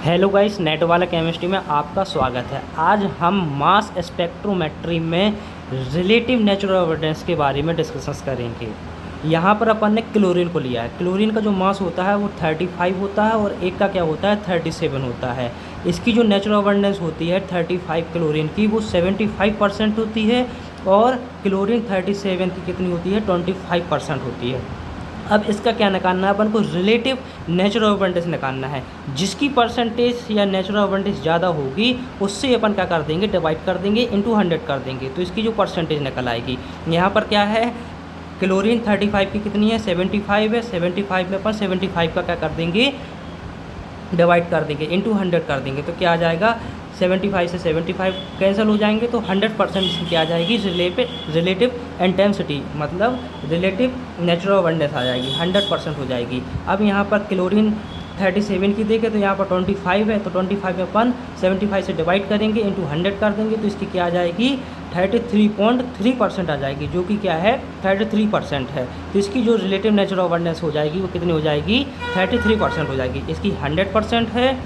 Hello guys, net वाला chemistry में आपका स्वागत है। आज हम मास स्पेक्ट्रोमेट्री में रिलेटिव नेचुरल अबंडेंस के बारे में डिस्कस करेंगे। यहाँ पर अपन ने क्लोरीन को लिया है। क्लोरीन का जो मास होता है वो 35 होता है और एक का क्या होता है 37 होता है। इसकी जो नेचुरल अबंडेंस होती है 35 क्लोरीन की वो 75% होती है और क्लोरीन 37 की कितनी होती है 25% होती है। अब इसका क्या निकालना है अपन को, रिलेटिव नेचुरल अबंडेंस निकालना है। जिसकी परसेंटेज या नेचुरल अबंडेंस ज़्यादा होगी उससे अपन क्या कर देंगे, डिवाइड कर देंगे, इंटू 100 कर देंगे, तो इसकी जो परसेंटेज निकल आएगी। यहाँ पर क्या है, क्लोरीन 35 की कितनी है 75 है। 75 में अपन 75 का क्या कर देंगे, डिवाइड कर देंगे, इंटू 100 कर देंगे, तो क्या आ जाएगा 75 से 75 कैंसिल हो जाएंगे, तो 100% इसकी क्या आ जाएगी, रिलेटिव इंटेंसिटी मतलब रिलेटिव नेचुरल अबंडेंस आ जाएगी, 100% हो जाएगी। अब यहाँ पर क्लोरीन 37 की देखें तो यहाँ पर 25 है, तो 25 में अपन 75 से डिवाइड करेंगे, इंटू 100 कर देंगे, तो इसकी क्या आ जाएगी 33.3% आ जाएगी, जो कि क्या है 33% है। तो इसकी जो रिलेटिव नेचुरल अबंडेंस हो जाएगी वो कितनी हो जाएगी 33% हो जाएगी। इसकी 100% है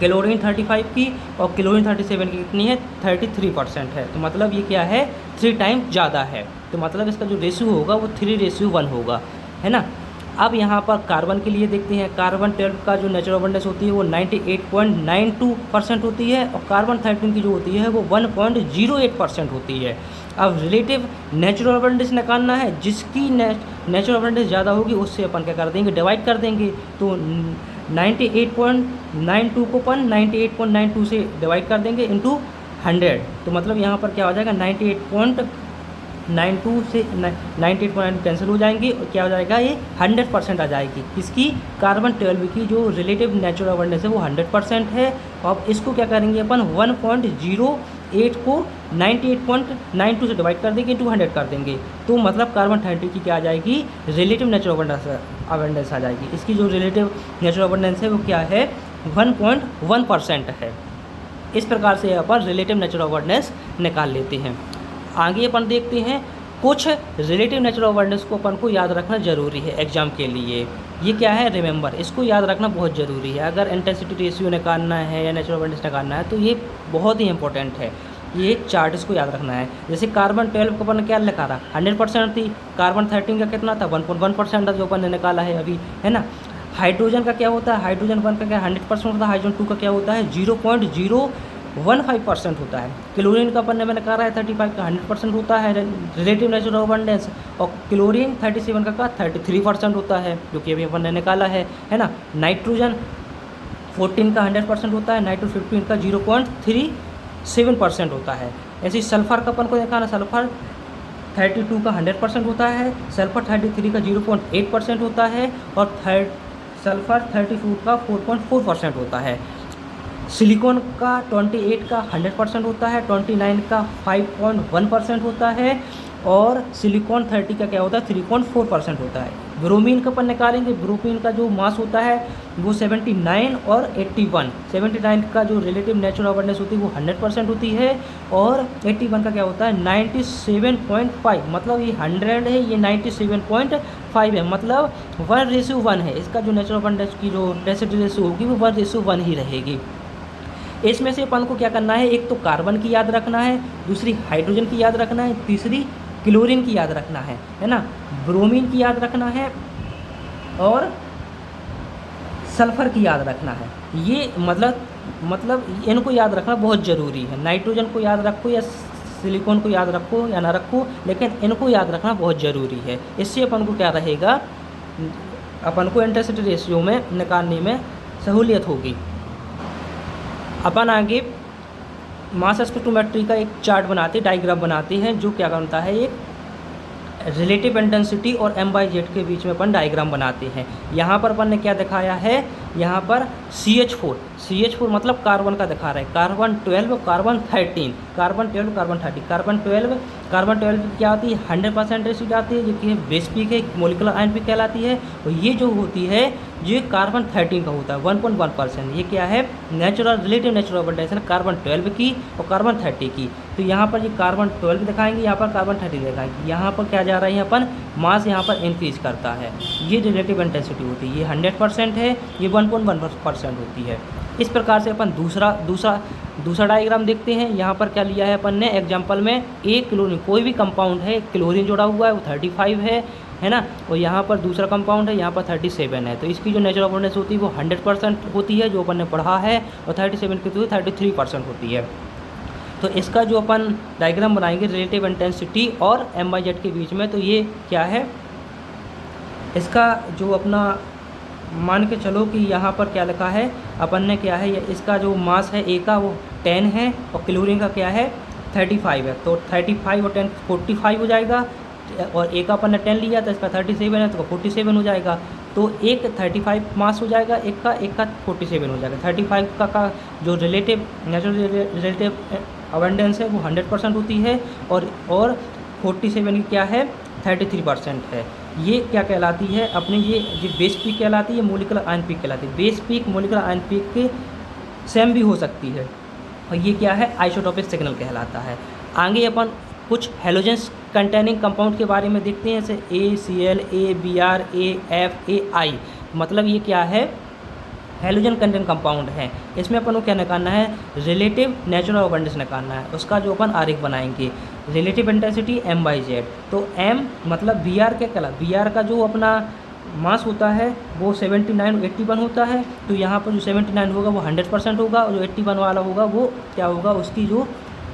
क्लोरीन 35 की और क्लोरीन 37 की कितनी है 33% है। तो मतलब ये क्या है 3 टाइम ज़्यादा है, तो मतलब इसका जो रेशियो होगा वो 3:1 होगा, है ना। अब यहाँ पर कार्बन के लिए देखते हैं। कार्बन 12 का जो नेचुरल अबंडेंस होती है वो 98.92% होती है और कार्बन 13 की जो होती है वो 1.08% होती है। अब रिलेटिव नेचुरल अबंडेंस निकालना है, जिसकी नेचुरल अबंडेंस ज़्यादा होगी उससे अपन क्या कर देंगे, डिवाइड कर देंगे, तो 98.92 को अपन 98.92 से डिवाइड कर देंगे इंटू 100, तो मतलब यहाँ पर क्या हो जाएगा 98.92 से 98.92 कैंसिल हो जाएंगी और क्या हो जाएगा ये 100% आ जाएगी। इसकी कार्बन 12 की जो रिलेटिव नेचुरल अबंडेंस है वो 100% है। अब इसको क्या करेंगे अपन 1.08 को 98.92 से डिवाइड कर देंगे, 200 कर देंगे, तो मतलब कार्बन 30 की क्या आ जाएगी रिलेटिव नेचुरल अबंडेंस आ जाएगी। इसकी जो रिलेटिव नेचुरल अबंडेंस है वो क्या है 1.1% है। इस प्रकार से अपन रिलेटिव नेचुरल अबंडेंस निकाल लेते हैं। आगे अपन देखते हैं कुछ रिलेटिव नेचुरल अबंडेंस को अपन को याद रखना ज़रूरी है एग्जाम के लिए। ये क्या है, रिमेंबर, इसको याद रखना बहुत ज़रूरी है। अगर इंटेंसिटी रेशियो निकालना है या नेचुरल अबंडेंस निकालना है तो ये बहुत ही इंपॉर्टेंट है। ये चार्ट इसको याद रखना है। जैसे कार्बन 12 को अपन ने क्या लिखा था 100% थी, कार्बन 13 का कितना था 1.1% था जो अपन ने निकाला है अभी, है ना। हाइड्रोजन का क्या होता है, हाइड्रोजन 1 का क्या 100% होता है, हाइड्रोजन 2 का क्या होता है 0.015% होता है। क्लोरीन का अपन ने मैंने कहा है 35 का 100% होता है रिलेटिव नेचुरल अबंडेंस, और क्लोरीन 37 का 33% होता है जो कि अभी अपन ने निकाला है ना। नाइट्रोजन 14 का 100% होता है, नाइट्रो 15 का 0.37% होता है। ऐसे ही सल्फर का अपन को देखा ना, सल्फर 32 का 100% होता है, सल्फर 33 का 0.8% होता है और सल्फर 34 का 4.4% होता है। सिलिकॉन का 28 का 100% होता है, 29 का 5.1% होता है और सिलिकॉन 30 का क्या होता है 3.4% होता है। ब्रोमीन का अपन निकालेंगे, ब्रोमीन का जो मास होता है वो 79 और 81। 79 का जो रिलेटिव नेचुरल अबंडेंस होती है वो 100% होती है और 81 का क्या होता है 97.5, मतलब ये 100 है, ये 97.5 है, मतलब 1:1 है। इसका जो नेचुरल अबंडेंस की जो डेंसिटी रेशियो होगी वो 1:1 ही रहेगी। इसमें से अपन को क्या करना है, एक तो कार्बन की याद रखना है, दूसरी हाइड्रोजन की याद रखना है, तीसरी क्लोरीन की याद रखना है ना, ब्रोमीन की याद रखना है और सल्फर की याद रखना है। ये मतलब इनको याद रखना बहुत ज़रूरी है। नाइट्रोजन को याद रखो या सिलिकॉन को याद रखो या ना रखो, लेकिन इनको याद रखना बहुत ज़रूरी है। इससे अपन को क्या रहेगा, अपन को इंटेंसिटी रेशियो में निकालने में सहूलियत होगी। अपन आगे मास स्पेक्ट्रोमेट्री का एक चार्ट बनाते, डायग्राम बनाते हैं, जो क्या बनता है एक रिलेटिव इंटेंसिटी और m/z के बीच में अपन डायग्राम बनाते हैं। यहाँ पर अपन ने क्या दिखाया है, यहाँ पर CH4 मतलब कार्बन का दिखा रहा है, carbon 12 carbon 13, carbon 12 carbon 30, carbon 12 की क्या आती है 100% रेसिड आती है, जो कि बेस पीक है, मोलिकुलर आयन पीक कहलाती है। और ये जो होती है ये कार्बन 13 का होता है 1.1%। ये क्या है रिलेटिव नेचुरल अबंडेंस है कार्बन 12 की और कार्बन 30 की। तो यहाँ पर ये कार्बन 12 दिखाएंगे, यहाँ पर कार्बन 30 दिखाएंगे। यहाँ पर क्या जा रहा है, अपन मास यहाँ पर इंक्रीज करता है। ये रिलेटिव इंटेंसिटी होती है, ये 100% है, ये 1.1% होती है। इस प्रकार से अपन दूसरा डायग्राम देखते हैं। यहाँ पर क्या लिया है अपन ने एग्जाम्पल में, एक क्लोरीन, कोई भी कंपाउंड है, क्लोरीन जुड़ा हुआ है वो 35 है ना, और यहाँ पर दूसरा कंपाउंड है यहाँ पर 37 है। तो इसकी जो नेचुरल अबंडेंस होती है वो 100% होती है जो अपन ने पढ़ा है, और 37 की तो 33% होती है। तो इसका जो अपन डायग्राम बनाएंगे रिलेटिव इंटेंसिटी और m/z के बीच में, तो ये क्या है, इसका जो अपना मान के चलो कि यहाँ पर क्या लिखा है अपन ने, क्या है, इसका जो मास है ए का वो 10 है और क्लोरीन का क्या है 35 है। तो 35 और 10 45 हो जाएगा, और ए का अपन ने 10 लिया तो इसका 37 है तो 47 हो जाएगा। तो एक 35 मास हो जाएगा, एक का 47 हो जाएगा। 35 का जो नेचुरल रिलेटिव अबंडेंस है वो 100% होती है, और 47 की क्या है 33% है। ये क्या कहलाती है अपनी, ये जो बेस पीक कहलाती है, मोलिकुलर आयन पीक कहलाती है। Base peak molecular ion peak के सेम भी हो सकती है, और ये क्या है आइसोटोपिक सिग्नल कहलाता है। आगे अपन कुछ हेलोजेंस कंटेनिंग कंपाउंड के बारे में देखते हैं, जैसे ACl, ABr, AF, AI। मतलब ये क्या है हेलोजन कंटेंट कंपाउंड है। इसमें अपन को क्या निकालना है, रिलेटिव नेचुरल अबंडेंस निकालना है। उसका जो अपन आरेख बनाएंगे, रिलेटिव इंटेंसिटी m/z। तो m मतलब Br क्या कहला, Br का जो अपना मास होता है वो 79 और 81 होता है। तो यहाँ पर जो 79 होगा वो 100% होगा, और जो 81 वाला होगा वो क्या होगा, उसकी जो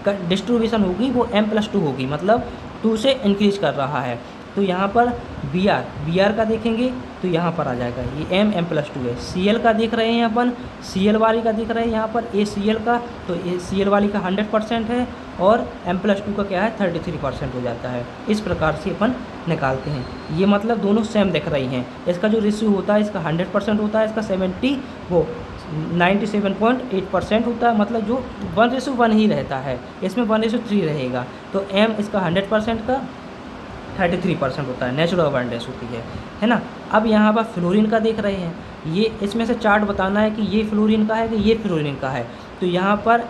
डिस्ट्रीब्यूशन होगी वो m+2 होगी, मतलब 2 से इंक्रीज कर रहा है। तो यहाँ पर Br का देखेंगे तो यहाँ पर आ जाएगा ये m+2 है। Cl का देख रहे हैं अपन, Cl वाली का देख रहे हैं यहाँ पर ACl का, तो Cl वाली का 100% है, और m+2 का क्या है 33% हो जाता है। इस प्रकार से अपन निकालते हैं। ये मतलब दोनों सेम दिख रही हैं। इसका जो रेशियो होता है इसका 100% होता है, इसका 97.8% होता है, मतलब जो 1:1 ही रहता है, इसमें 1:3 रहेगा। तो m इसका 100% का 33% होता है, नेचुरल अबंडेंस होती है ना। अब यहाँ पर फ्लोरीन का देख रहे हैं, ये इसमें से चार्ट बताना है कि ये फ्लोरीन का है कि ये फ्लोरीन का है। तो यहाँ पर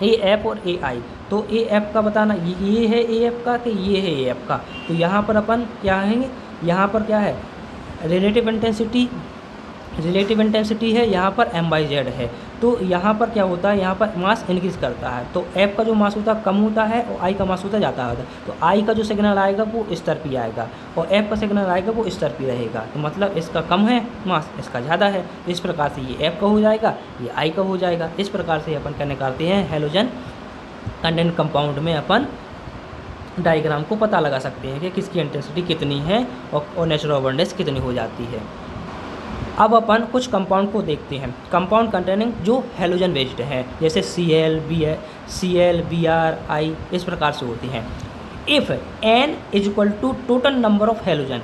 AF और AI, तो AF का बताना, ये है AF का कि ये है AF का। तो यहाँ पर अपन क्या कहेंगे, यहाँ पर क्या है रिलेटिव इंटेंसिटी है, यहाँ पर m/z है। तो यहाँ पर क्या होता है, यहाँ पर मास इंक्रीज करता है, तो F का जो मास होता है कम होता है और I का मास होता है ज़्यादा होता है। तो I का जो सिग्नल आएगा वो इस तरफ ही आएगा, और F का सिग्नल आएगा वो इस तरफ ही रहेगा। तो मतलब इसका कम है मास, इसका ज़्यादा है। तो इस प्रकार से ये F का हो जाएगा, ये I का हो जाएगा। इस प्रकार से अपन क्या निकालते हैं, हेलोजन कंटेंट कंपाउंड में अपन डायग्राम को पता लगा सकते हैं कि किसकी इंटेंसिटी कितनी है और नेचुरल अबंडेंस कितनी हो जाती है। अब अपन कुछ कंपाउंड को देखते हैं, कंपाउंड कंटेनिंग जो हेलोजन बेस्ड है, जैसे Cl, Br, I, इस प्रकार से होती हैं। If n is equal to total number of halogen,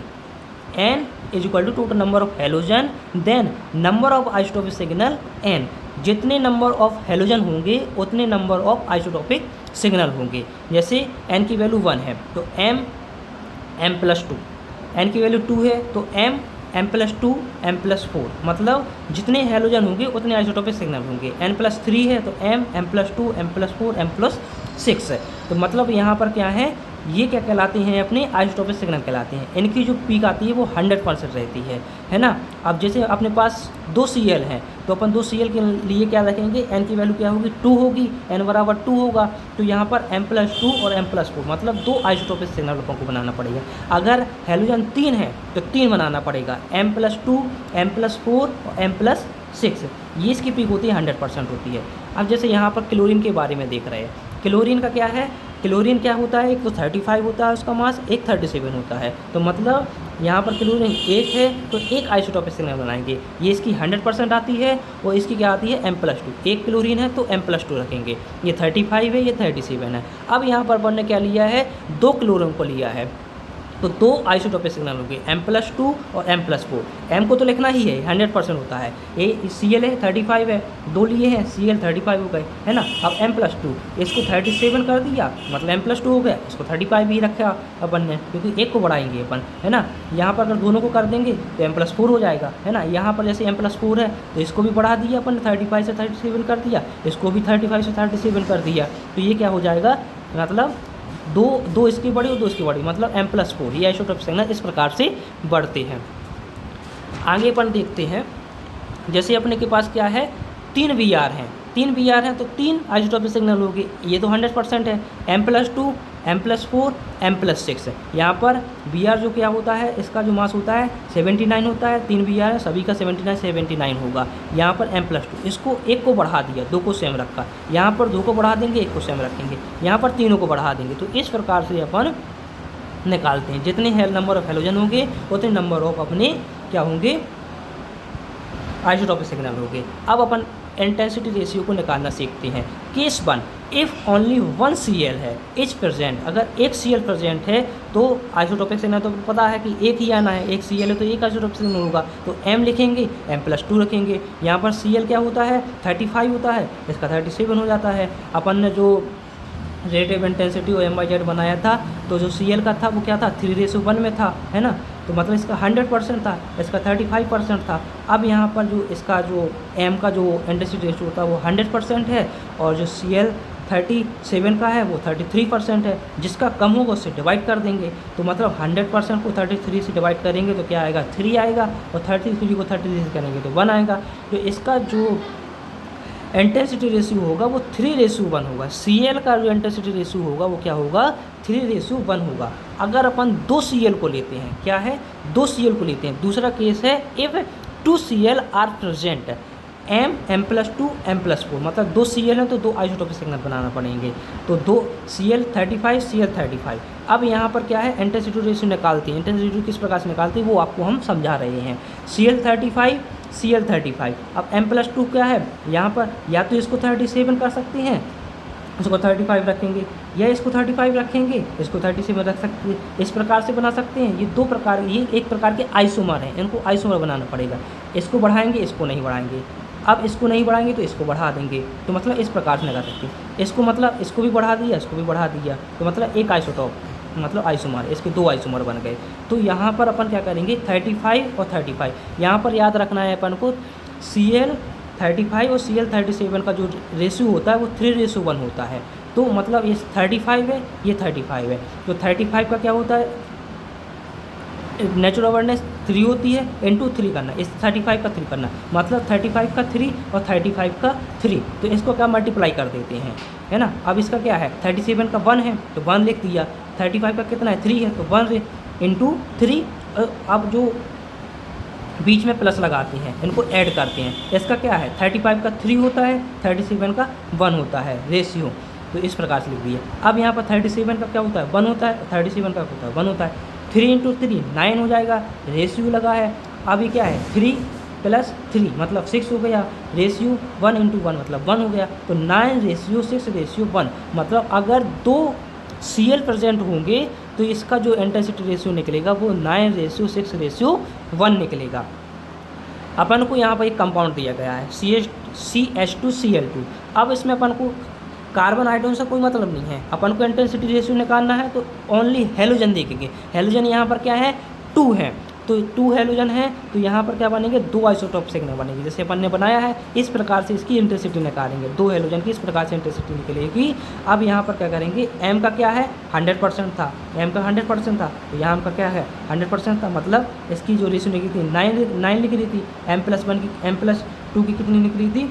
n is equal to total number of halogen, then number of isotopic signal n। जितने नंबर ऑफ हेलोजन होंगे उतने नंबर ऑफ आइसोटोपिक सिग्नल होंगे। जैसे n की value 1 है तो m+2, n की value 2 है तो m+2 m+4, मतलब जितने हेलोजन होंगे उतने आइसोटोपिक सिग्नल होंगे। n+3 है तो m+2 m+4 m+6 है। तो मतलब यहाँ पर क्या है, ये क्या कहलाते हैं अपने आइसोटोपिक सिग्नल कहलाते हैं। इनकी जो पीक आती है वो 100% रहती है ना। अब जैसे अपने पास 2 Cl हैं तो अपन 2 Cl के लिए क्या रखेंगे, n की वैल्यू क्या होगी 2 होगी, n बराबर 2 होगा। तो यहाँ पर m+2 और m+4 मतलब 2 आइसोटोपिक सिग्नल अपन को बनाना पड़ेगा। अगर हेलोजन 3 है तो 3 बनाना पड़ेगा, m+2 m+4 और m+6। ये इसकी पीक होती है 100% होती है। अब जैसे यहाँ पर क्लोरीन के बारे में देख रहे हैं, क्लोरीन का क्या है, क्लोरीन क्या होता है, एक तो 35 होता है उसका मास, एक 37 होता है। तो मतलब यहाँ पर क्लोरीन 1 है तो एक आइसोटोपिक सिग्नल बनाएंगे। ये इसकी 100% आती है और इसकी क्या आती है m+2। एक क्लोरीन है तो m+2 रखेंगे। ये 35 है, ये 37 है। अब यहाँ पर अपन ने क्या लिया है, 2 क्लोरीन को लिया है तो 2 आइसोटोपिक सिग्नल होंगे m+2 और m+4। m को तो लिखना ही है, 100% होता है। ये Cl है 35 है, 2 लिए हैं Cl 35 हो गए है ना। अब m+2 इसको 37 कर दिया मतलब m+2 हो गया, इसको 35 ही रखा अपन ने क्योंकि एक को बढ़ाएंगे अपन है ना। यहाँ पर अगर दोनों को कर देंगे तो m+4 हो जाएगा है ना। यहाँ पर जैसे m+4 है तो इसको भी बढ़ा दिया अपन ने, 35 से 37 कर दिया, इसको भी 35 से 37 कर दिया। तो ये क्या हो जाएगा, मतलब दो इसकी बड़ी और 2 इसकी बड़ी, मतलब m+4। ये आइसोटोपिक सिग्नल इस प्रकार से बढ़ते हैं। आगे अपन देखते हैं जैसे अपने के पास क्या है, 3 VR हैं, 3 VR हैं तो 3 आइसोटोपिक सिग्नल होगी। ये तो 100% है। M+2, M+4, M+6 है। यहाँ पर VR जो क्या होता है, इसका जो मास होता है 79 होता है। 3 VR है, सभी का 79 होगा। यहाँ पर M+2, इसको एक को बढ़ा दिया, 2 को सेम रखा। यहाँ पर 2 को बढ़ा देंगे, 1 को सेम रखेंगे। यहाँ पर तीनों को बढ़ा देंगे। तो इस प्रकार से अपन निकालते हैं। जितने नंबर ऑफ हेलोजन होंगे उतने नंबर ऑफ अपने क्या होंगे, आइसोटोपिक सिग्नल होंगे। अब अपन इंटेंसिटी रेशियो को निकालना सीखते हैं। केस 1, इफ़ ओनली 1 Cl है इज प्रेजेंट, अगर एक Cl प्रेजेंट है तो आइसोटोपिक सिग्नल तो पता है कि एक ही आना है, एक Cl है तो एक आइसोटोपिक सिग्नल होगा। तो M लिखेंगे, M+2 रखेंगे। यहाँ पर Cl क्या होता है, 35 होता है, इसका 37 हो जाता है। अपन ने जो रिलेटिव इंटेंसिटी और M/Z बनाया था तो जो Cl का था वो क्या था, 3:1 में था, है ना। तो मतलब इसका 100% था, इसका 35% था। अब यहाँ पर जो इसका जो M का जो इंटेंसिटी रेशियो होता है वो 100% है, और जो Cl 37 का है वो 33% है। जिसका कम होगा उससे डिवाइड कर देंगे। तो मतलब 100% को 33 से डिवाइड करेंगे तो क्या आएगा, 3 आएगा, और 33 को 33 से करेंगे तो 1 आएगा। तो इसका जो इंटेंसिटी रेशियो होगा वो 3:1 होगा। Cl का जो इंटेंसिटी रेशियो होगा वो क्या होगा, 3:1 होगा। अगर अपन 2 Cl को लेते हैं, क्या है, 2 Cl को लेते हैं। दूसरा केस है if 2 Cl are present, M+2, M+4, मतलब 2 Cl हैं तो 2 आइसोटोपिक सिग्नल बनाना पड़ेंगे। तो 2 Cl 35, Cl 35। अब यहाँ पर क्या है, इंटेंसिटी रेशियो निकालती है। इंटेंसिटी किस प्रकार से निकालती है वो आपको हम समझा रहे हैं। Cl 35, Cl 35। अब M+2 क्या है, यहाँ पर या तो इसको 37 कर सकते हैं, इसको 35 रखेंगे, या इसको 35 रखेंगे, इसको 37 रख सकते हैं। इस प्रकार से बना सकते हैं। ये 2 प्रकार, ये एक प्रकार के आइसोमर हैं, इनको आइसोमर बनाना पड़ेगा। इसको बढ़ाएंगे, इसको नहीं बढ़ाएंगे। अब इसको नहीं बढ़ाएंगे तो इसको बढ़ा देंगे। तो मतलब इस प्रकार से लगा सकते हैं। इसको मतलब इसको भी बढ़ा दिया, इसको भी बढ़ा दिया, तो मतलब एक आइसोटोप मतलब आइसोमर, इसके 2 आइसोमर बन गए। तो यहाँ पर अपन क्या करेंगे, 35 और 35। यहाँ पर याद रखना है अपन को, Cl 35 और Cl 37 का जो रेशियो होता है वो 3:1 होता है। तो मतलब ये 35 है, ये 35 है। तो 35 का क्या होता है, नेचुरल अवेयरनेस 3 होती है, इंटू 3 करना, इस 35 का 3 करना, मतलब 35 का 3 और 35 का 3। तो इसको क्या मल्टीप्लाई कर देते हैं, है ना। अब इसका क्या है, 37 का 1 है तो 1 लिख दिया, 35 का कितना है, 3 है तो 1 इंटू 3। अब जो बीच में प्लस लगाते हैं, इनको ऐड करते हैं। इसका क्या है, 35 का 3 होता है, 37 का 1 होता है रेशियो। तो इस प्रकार से लिख दिया। अब यहाँ पर 37 का क्या होता है, 1 होता है, 37 का होता है 1 होता है। 3 इंटू 3 9 हो जाएगा, रेशियो लगा है। अब ये क्या है, 3 + 3 मतलब 6 हो गया, रेशियो 1 इंटू 1 मतलब 1 हो गया। तो 9:6:1 मतलब अगर 2 Cl प्रेजेंट होंगे तो इसका जो इंटेंसिटी रेशियो निकलेगा वो 9:6:1 निकलेगा। अपन को यहाँ पर एक कंपाउंड दिया गया है CH2Cl2। अब इसमें अपन को कार्बन आइटोन से कोई मतलब नहीं है, अपन को इंटेंसिटी रेशियो निकालना है तो ओनली हेलोजन देखेंगे। हेलोजन यहाँ पर क्या है, 2 है, तो 2 हेलोजन है तो यहाँ पर क्या बनेंगे, 2 आइसोटोप सिग्नल बनेंगे। जैसे अपन ने बनाया है इस प्रकार से इसकी इंटेंसिटी निकालेंगे, 2 हेलोजन की इस प्रकार से इंटेंसिटी निकलेगी। अब यहाँ पर क्या करेंगे, M का क्या है, 100% था, M का 100% था, तो यहाँ M का क्या है, 100% था, मतलब इसकी जो रेशियो निकली थी 9 लिख रही थी। M+1 की, M+2 की कितनी निकली थी,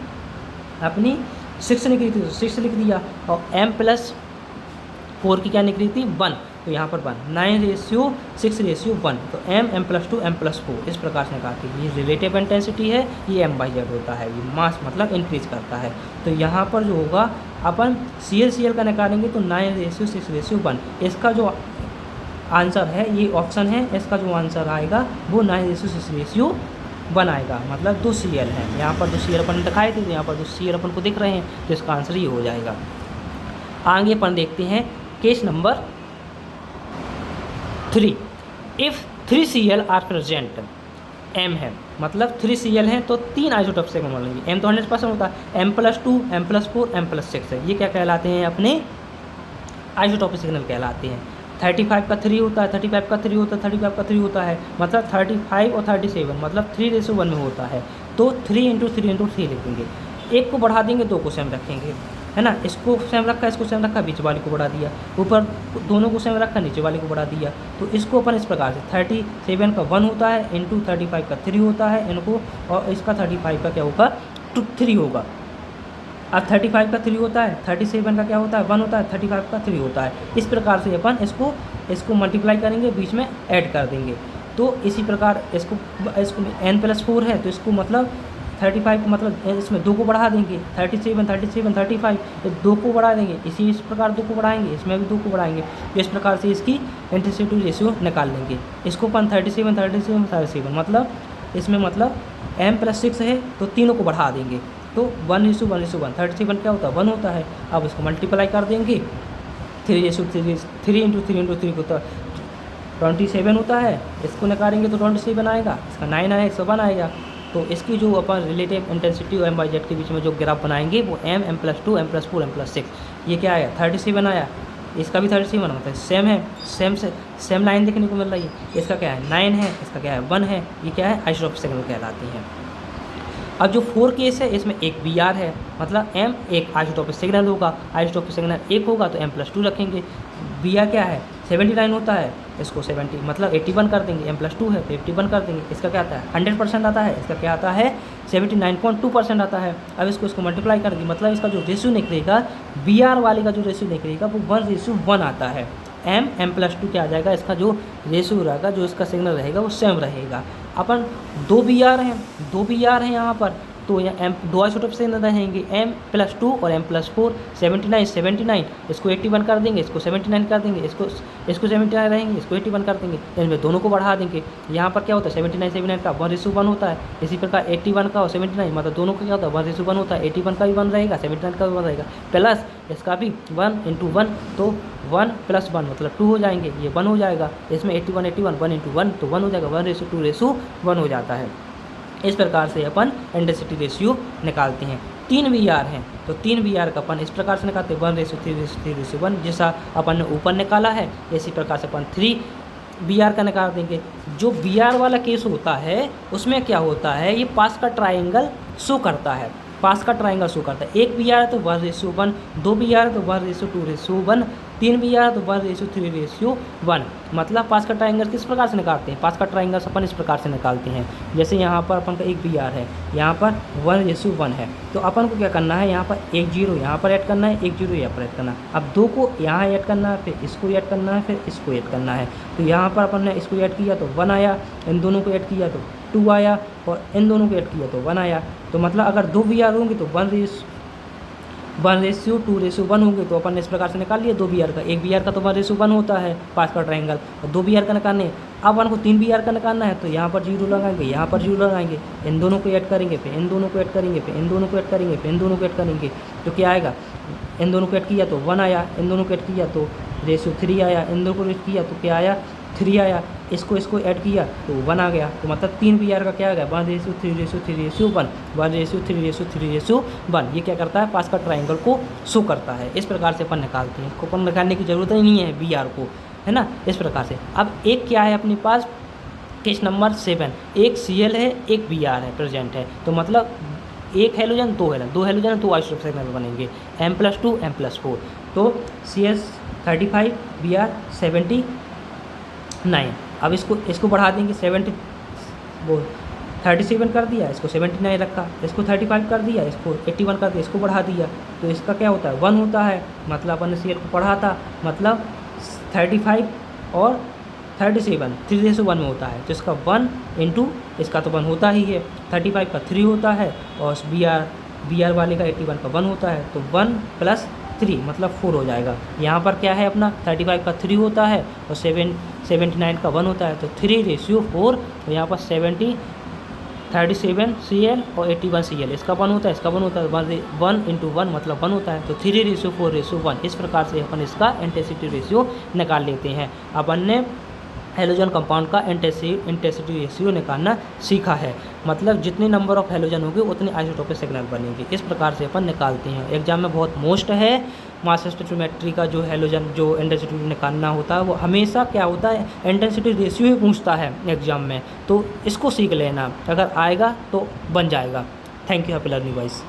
अपनी 6 निकली थी, तो 6 लिख दिया। और M+4 की क्या निकली थी, 1, तो यहाँ पर 1, 9:6:1। तो M+2 M+4 इस प्रकार से निकालती है। ये रिलेटिव इंटेंसिटी है, ये M/Z होता है, ये मास मतलब इंक्रीज करता है। तो यहाँ पर जो होगा अपन Cl का निकालेंगे तो 9:6:1। इसका जो आंसर है, ये ऑप्शन है, इसका जो आंसर आएगा वो 9:6:1 आएगा, मतलब 2 Cl है। यहाँ पर 2 Cl अपन दिखाए थे तो यहाँ पर 2 Cl अपन को दिख रहे हैं, तो इसका आंसर ये हो जाएगा। आगे अपन देखते हैं case number 3। If 3 Cl are present, M है, मतलब 3 Cl हैं तो 3 आइसोटोप सिग्नल बनेंगे। M तो 100% होता है, M+2 M+4 M+6 है, ये क्या कहलाते हैं, अपने आइसोटोपिक सिग्नल कहलाते हैं। 35 का 3 होता है, 35 का 3 होता है, 35 का 3 होता है, मतलब 35 और 37 मतलब 3:1 में होता है। तो 3 इंटू 3 लिखेंगे, एक को बढ़ा देंगे, 2 को सेम रखेंगे। है ना, इसको सेम रखा, इसको सेम रखा, बीच वाले को बढ़ा दिया, ऊपर दोनों को सेम रखा, नीचे वाले को बढ़ा दिया। तो इसको अपन इस प्रकार से 37 का 1 होता है इंटू 35 का 3 होता है इनको, और इसका 35 का क्या होगा 3 होगा। अब 35 का 3 होता है, 37 का क्या होता है 1 होता है, 35 का 3 होता है। इस प्रकार से अपन इसको मल्टीप्लाई करेंगे, बीच में ऐड कर देंगे। तो इसी प्रकार इसको n+4 है तो इसको मतलब 35 मतलब इसमें 2 को बढ़ा देंगे, 37 35 ये 2 को बढ़ा देंगे, इस प्रकार 2 को बढ़ाएंगे, इसमें भी 2 को बढ़ाएंगे। तो इस प्रकार से इसकी इंटेंसिटी रेशियो निकाल लेंगे। इसको अपन 37 मतलब इसमें मतलब m+6 है तो तीनों को बढ़ा देंगे, तो 1:1:1 37 क्या होता है 1 होता है। अब इसको मल्टीप्लाई कर देंगे, 3 इंटू 3 को तो 27 होता है, इसको निकालेंगे तो 27 आएगा, इसका 9 आएगा, 101 आएगा। तो इसकी जो अपन रिलेटिव इंटेंसिटी और m/z के बीच में जो ग्राफ बनाएंगे वो m+2 m+4 m+6, ये क्या आया 37 आया, इसका भी 37 होता है, सेम है, सेम लाइन देखने को मिल रही है। इसका क्या है 9 है, इसका क्या है 1 है, ये क्या है आइसोटोपिक सिग्नल कहलाती है। अब जो 4 केस है इसमें एक BR है, मतलब m एक आइसोटोपिक सिग्नल होगा, आइसोटोपिक सिग्नल 1 होगा तो m+2 रखेंगे। BR क्या है 79 होता है, इसको 70 मतलब 81 कर देंगे, m+2 है तो 81 कर देंगे। इसका क्या आता है 100% आता है, इसका क्या आता है 79.2% आता है। अब इसको मल्टीप्लाई कर देंगे, मतलब इसका जो रेशियो निकलेगा BR वाले का जो रेशियो निकलेगा वो 1:1 आता है। m+2 क्या आ जाएगा, इसका जो रेशियो रहेगा, जो इसका सिग्नल रहेगा वो सेम रहेगा। अपन 2 BR हैं यहाँ पर, तो यहाँ 2 आइसोटोपिक सिग्नल रहेंगे m+2 और m+4 79 इसको 81 कर देंगे, इसको 79 कर देंगे, इसको 79 रहेंगे, इसको 81 कर देंगे, इनमें दोनों को बढ़ा देंगे। यहाँ पर क्या होता है 79 का 1:1 होता है, इसी प्रकार 81 का और 79 मतलब दोनों का क्या होता है 1:1 होता है, 81 का भी 1 रहेगा, 79 का भी 1 रहेगा, प्लस इसका भी 1 × 1 तो 1 + 1 मतलब 2 हो जाएंगे, ये 1 हो जाएगा। इसमें 81 1 × 1 तो 1 हो जाएगा, 1:2:1 हो जाता है। इस प्रकार से अपन इंटेंसिटी रेशियो निकालते हैं। 3 BR हैं तो 3 BR का अपन इस प्रकार से निकालते हैं 1:3:1, जैसा अपन ने ऊपर निकाला है इसी प्रकार से अपन 3 BR का निकाल देंगे। जो BR वाला केस होता है उसमें क्या होता है, ये पास का ट्राइंगल शो करता है, पास का ट्राइंगल शो करता है। 1 BR है तो 1:1, 2 BR है तो 1:2:1, 3 BR है तो 1:3:1। मतलब पास का ट्राइंगल किस प्रकार से निकालते हैं, पास का ट्राइंगल अपन इस प्रकार से निकालते हैं। जैसे यहाँ पर अपन का 1 BR है, यहाँ पर 1:1 है, तो अपन को क्या करना है, यहाँ पर 1 0 यहाँ पर ऐड करना है, 1 0 यहाँ पर ऐड करना है। अब 2 को यहाँ ऐड करना है, फिर इसको ऐड करना है, फिर इसको ऐड करना है। तो यहाँ पर अपन ने इसको ऐड किया तो 1 आया, इन दोनों को ऐड किया तो 2 आया, और इन दोनों को ऐड किया तो 1 आया। तो मतलब अगर 2 BR होंगे तो 1:2:1 होंगे, तो अपन ने इस प्रकार से निकाल लिया 2 BR का। 1 BR का तो 1:1 होता है पास का ट्राइंगल, और 2 BR का निकालने। अब अपन को 3 BR का निकालना है तो यहाँ पर 0 लगाएंगे, यहाँ पर 0 लगाएंगे, इन दोनों को ऐड करेंगे, फिर इन दोनों को ऐड करेंगे, फिर इन दोनों को ऐड करेंगे, फिर इन दोनों को ऐड करेंगे, तो क्या आएगा, इन दोनों को ऐड किया तो 1 आया, इन दोनों को ऐड किया तो रेशियो 3 आया, इन दोनों को ऐड किया तो क्या आया 3 आया, इसको ऐड किया तो 1 आ गया। तो मतलब 3 BR का क्या आ गया 1:3:1, 1:3:3:1। ये क्या करता है, पास का ट्राइंगल को शो करता है। इस प्रकार से अपन निकालते हैं, अपन निकालने की ज़रूरत ही नहीं है BR को, है ना, इस प्रकार से। अब एक क्या है अपने पास केस नंबर 7, एक Cl है, एक BR है प्रेजेंट है, तो मतलब एक हेलोजन 2 हेलोजन 2 आइसोटोपिक सिग्नल बनेंगे m+2 m+4। तो CS 35 BR 79। अब इसको बढ़ा देंगे 37 कर दिया, इसको 79 रखा, इसको 35 कर दिया, इसको 81 कर दिया, इसको बढ़ा दिया, तो इसका क्या होता है 1 होता है। मतलब अपन ने CL को पढ़ा था, मतलब 35 और 37 3:1 में होता है, तो इसका 1 × इसका तो 1 होता ही है, 35 का 3 होता है, और BR वाले का 81 का 1 होता है, तो 1 + 3 मतलब 4 हो जाएगा। यहाँ पर क्या है अपना 35 का 3 होता है और 79 का 1 होता है, तो 3:4। तो यहाँ पर 37 CL और 81 CL, इसका 1 होता है, इसका 1 होता है, 1 × 1 मतलब 1 होता है, तो 3:4:1। इस प्रकार से अपन इसका इंटेंसिटी रेशियो निकाल लेते हैं। अपन ने हेलोजन कंपाउंड का इंटेंसिटी रेशियो निकालना सीखा है, मतलब जितने नंबर ऑफ हेलोजन होंगे उतने आइसोटोपिक सिग्नल बनेंगे। इस प्रकार से अपन निकालते हैं। एग्जाम में बहुत मोस्ट है मास स्पेक्ट्रोमेट्री का जो हेलोजन जो इंटेंसिटी निकालना होता है, वो हमेशा क्या होता है इंटेंसिटी रेशियो ही पूछता है एग्जाम में, तो इसको सीख लेना, अगर आएगा तो बन जाएगा। Thank you, happy learning guys.